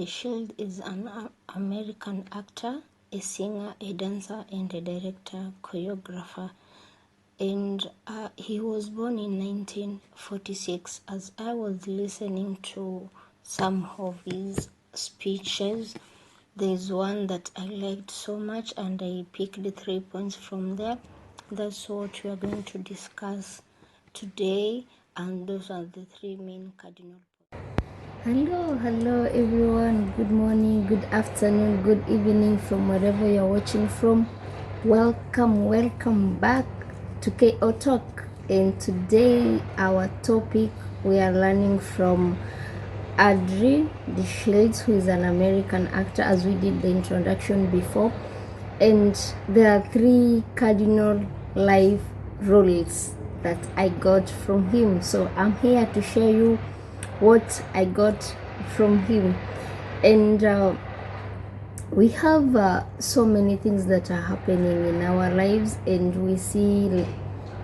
Shield is an American actor, a singer, a dancer, and a director, choreographer. And he was born in 1946. As I was listening to some of his speeches, there's one that I liked so much, and I picked 3 points from there. That's what we are going to discuss today, and those are the 3 main cardinal points. Hello everyone. Good morning, good afternoon, good evening from wherever you're watching from. Welcome back to KO Talk. And today our topic, we are learning from Adri the Shields, who is an American actor, as we did the introduction before. And there are 3 cardinal life rules that I got from him. So I'm here to share you what I got from him. And we have so many things that are happening in our lives, and we see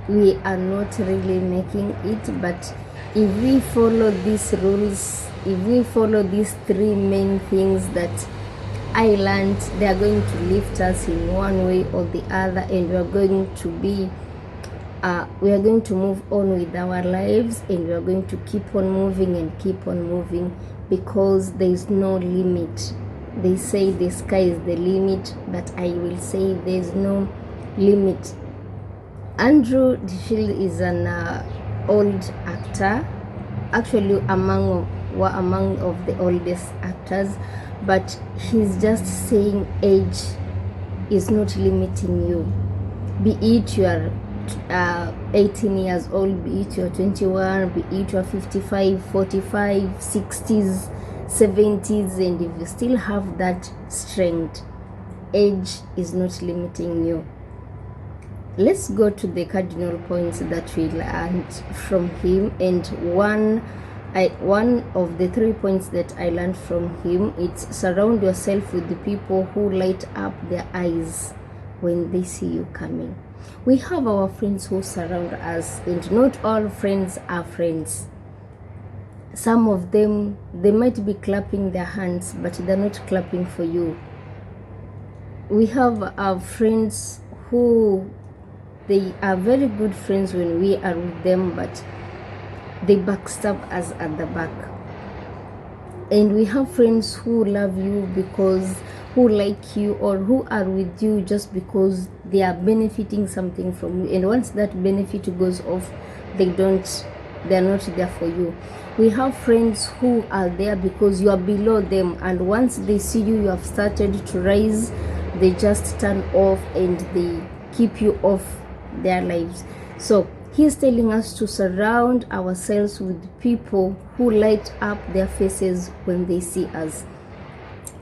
we are not really making it. But if we follow these rules, if we follow these 3 main things that I learned, they are going to lift us in one way or the other, and we are going to move on with our lives, and we are going to keep on moving and keep on moving, because there is no limit. They say the sky is the limit, but I will say there is no limit. Andrew the Shield is an old actor, actually among of the oldest actors, but he's just saying age is not limiting you. Be it you are 18 years old, be it you're 21, be it you're 55, 45, 60s, 70s, and if you still have that strength, age is not limiting you. Let's go to the cardinal points that we learned from him. And one of the 3 points that I learned from him, it's surround yourself with the people who light up their eyes when they see you coming. We have our friends who surround us, and not all friends are friends. Some of them, they might be clapping their hands, but they're not clapping for you. We have our friends who, they are very good friends when we are with them, but they backstab us at the back. And we have friends who love you because, who like you, or who are with you just because they are benefiting something from you. And once that benefit goes off, they're not there for you. We have friends who are there because you are below them, and once they see you have started to rise, they just turn off and they keep you off their lives. So he's telling us to surround ourselves with people who light up their faces when they see us.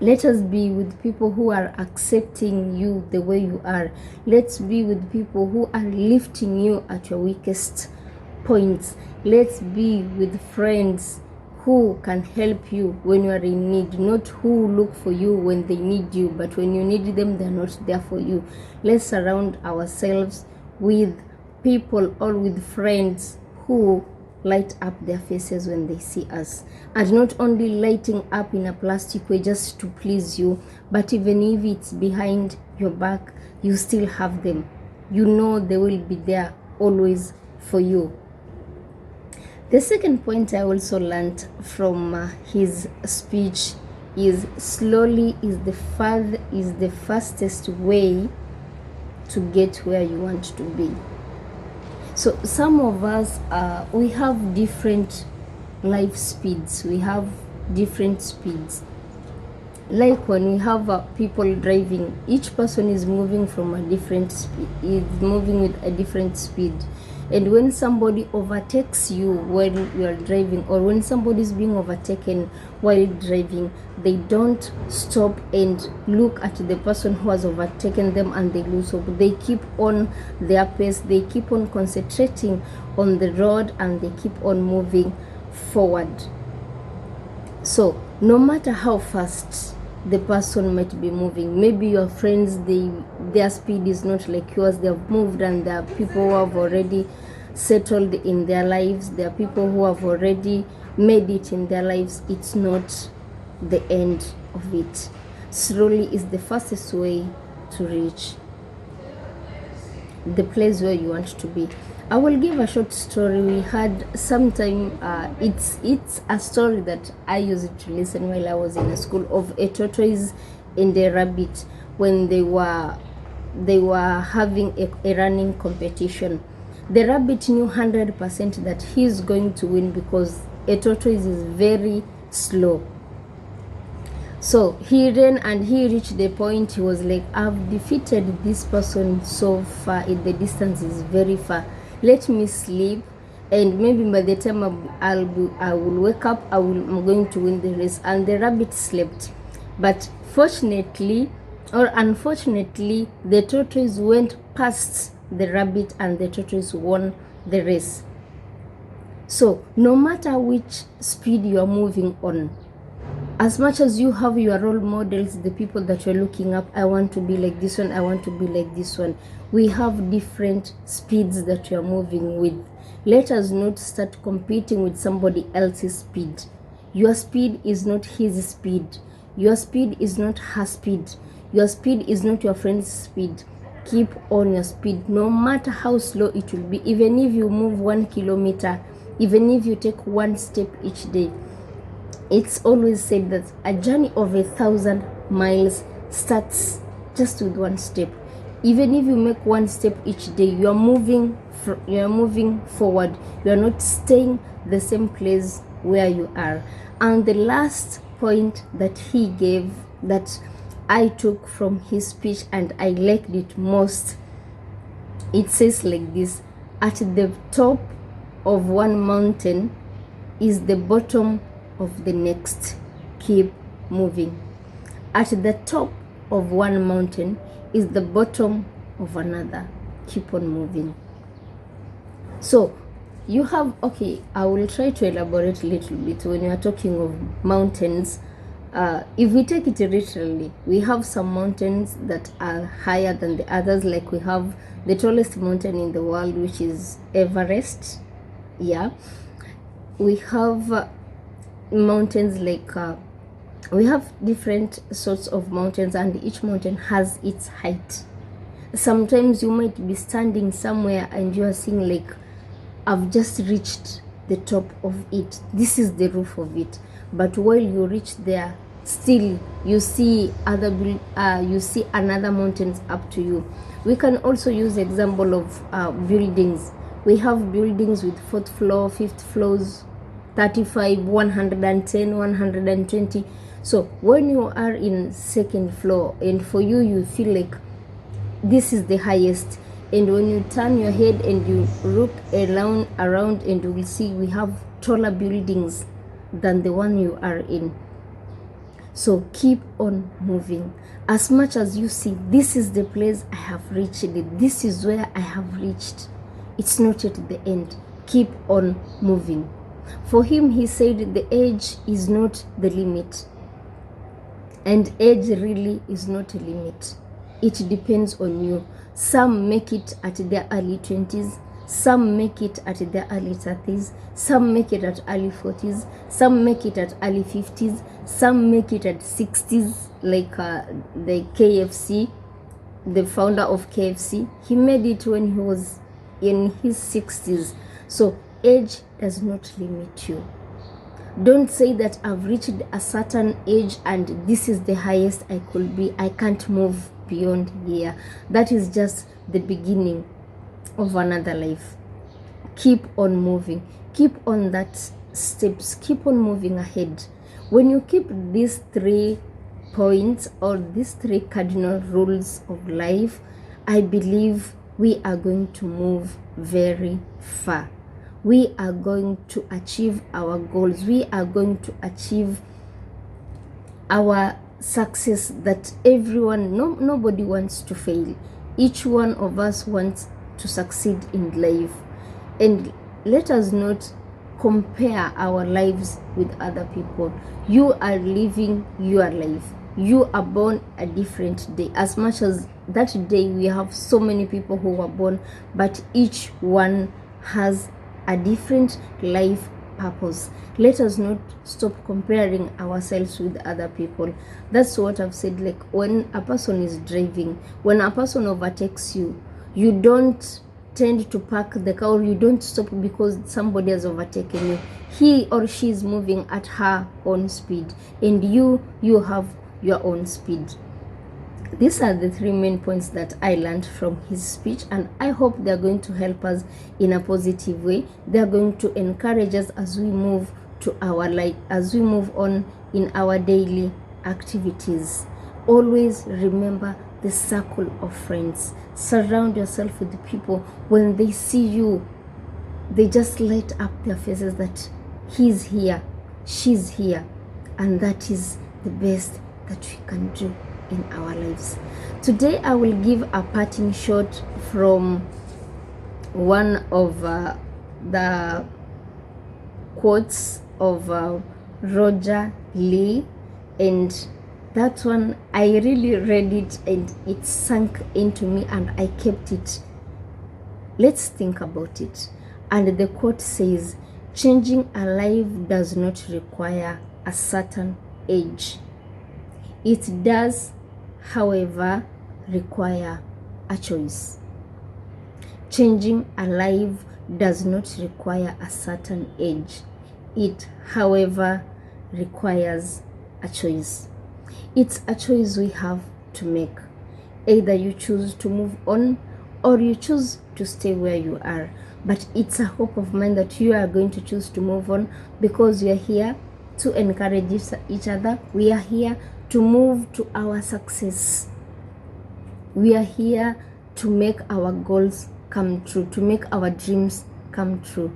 Let us be with people who are accepting you the way you are. Let's be with people who are lifting you at your weakest points. Let's be with friends who can help you when you are in need, not who look for you when they need you, but when you need them, they're not there for you. Let's surround ourselves with people or with friends who light up their faces when they see us, and not only lighting up in a plastic way just to please you, but even if it's behind your back, you still have them. You know they will be there always for you. The second point I also learned from his speech is slowly is the fastest way to get where you want to be. So some of us, we have different life speeds. We have different speeds. Like when we have people driving, each person is moving from a different speed, is moving with a different speed. And when somebody overtakes you when you are driving, or when somebody is being overtaken while driving, they don't stop and look at the person who has overtaken them and they lose hope. They keep on their pace, they keep on concentrating on the road, and they keep on moving forward. So no matter how fast the person might be moving, maybe your friends, their speed is not like yours. They have moved, and there are people who have already settled in their lives. There are people who have already made it in their lives. It's not the end of it. Slowly is the fastest way to reach the place where you want to be. I will give a short story we had sometime. It's a story that I used to listen while I was in a school, of a tortoise and a rabbit when they were having a running competition. The rabbit knew 100% that he's going to win because a tortoise is very slow. So he ran and he reached the point. He was like, I've defeated this person so far, the distance is very far. Let me sleep, and maybe by the time I will wake up, I'm going to win the race. And the rabbit slept. But fortunately or unfortunately, the tortoise went past the rabbit and the tortoise won the race. So no matter which speed you are moving on, as much as you have your role models, the people that you're looking up, I want to be like this one, I want to be like this one. We have different speeds that you're moving with. Let us not start competing with somebody else's speed. Your speed is not his speed. Your speed is not her speed. Your speed is not your friend's speed. Keep on your speed, no matter how slow it will be. Even if you move 1 kilometer, even if you take one step each day. It's always said that a journey of 1,000 miles starts just with one step. Even if you make one step each day, you are moving forward. You are not staying the same place where you are. And the last point that he gave, that I took from his speech and I liked it most, it says like this: at the top of one mountain is the bottom of the next. Keep moving. At the top of one mountain is the bottom of another. Keep on moving. So you have, okay, I will try to elaborate a little bit. When you are talking of mountains, if we take it literally, we have some mountains that are higher than the others. Like we have the tallest mountain in the world, which is Everest. Yeah, we have mountains like we have different sorts of mountains, and each mountain has its height. Sometimes you might be standing somewhere and you are seeing like, I've just reached the top of it, this is the roof of it. But while you reach there, still you see another mountains up to you. We can also use example of buildings. We have buildings with 4th floor, 5th floors, 35, 110, 120. So when you are in 2nd floor, and for you, you feel like this is the highest, and when you turn your head and you look around, and you will see we have taller buildings than the one you are in. So keep on moving. As much as you see, this is the place I have reached it, this is where I have reached, it's not at the end. Keep on moving. For him, he said the age is not the limit, and age really is not a limit. It depends on you. Some make it at their early 20s, some make it at their early 30s, some make it at early 40s, some make it at early 50s, some make it at 60s, like the KFC, the founder of KFC. He made it when he was in his 60s. So age does not limit you. Don't say that I've reached a certain age and this is the highest I could be, I can't move beyond here. That is just the beginning of another life. Keep on moving. Keep on that steps. Keep on moving ahead. When you keep these 3 points, or these 3 cardinal rules of life, I believe we are going to move very far. We are going to achieve our goals. We are going to achieve our success that everyone, nobody wants to fail. Each one of us wants to succeed in life. And let us not compare our lives with other people. You are living your life. You are born a different day. As much as that day we have so many people who were born, but each one has a different life purpose. Let us not stop comparing ourselves with other people. That's what I've said. Like, when a person is driving, when a person overtakes you, you don't tend to park the car, or you don't stop because somebody has overtaken you. He or she is moving at her own speed, and you have your own speed. These are the 3 main points that I learned from his speech, and I hope they're going to help us in a positive way. They're going to encourage us as we move to our life, as we move on in our daily activities. Always remember the circle of friends. Surround yourself with the people. When they see you, they just light up their faces that he's here, she's here, and that is the best that we can do in our lives. Today I will give a parting shot from one of the quotes of Roger Lee, and that one, I really read it and it sank into me and I kept it. Let's think about it. And the quote says, changing a life does not require a certain age. It does, however, require a choice. Changing a life does not require a certain age. It, however, requires a choice. It's a choice we have to make. Either you choose to move on or you choose to stay where you are. But it's a hope of mine that you are going to choose to move on, because we are here to encourage each other. We are here to move to our success. We are here to make our goals come true, to make our dreams come true.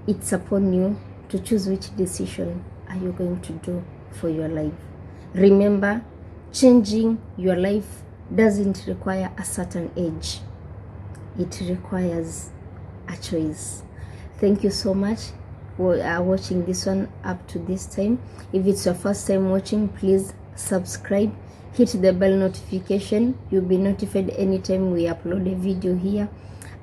It's upon you to choose which decision are you going to do for your life. Remember, changing your life doesn't require a certain age. It requires a choice. Thank you so much for watching this one up to this time. If it's your first time watching, please subscribe, hit the bell notification. You'll be notified anytime we upload a video here.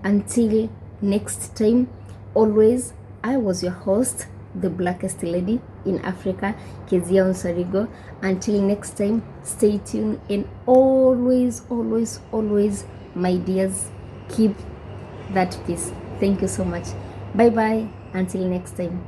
Until next time, always, I was your host, the blackest lady in Africa, Kezia Onsarigo. Until next time, stay tuned, and always, always, always, my dears, keep that peace. Thank you so much. Bye bye. Until next time.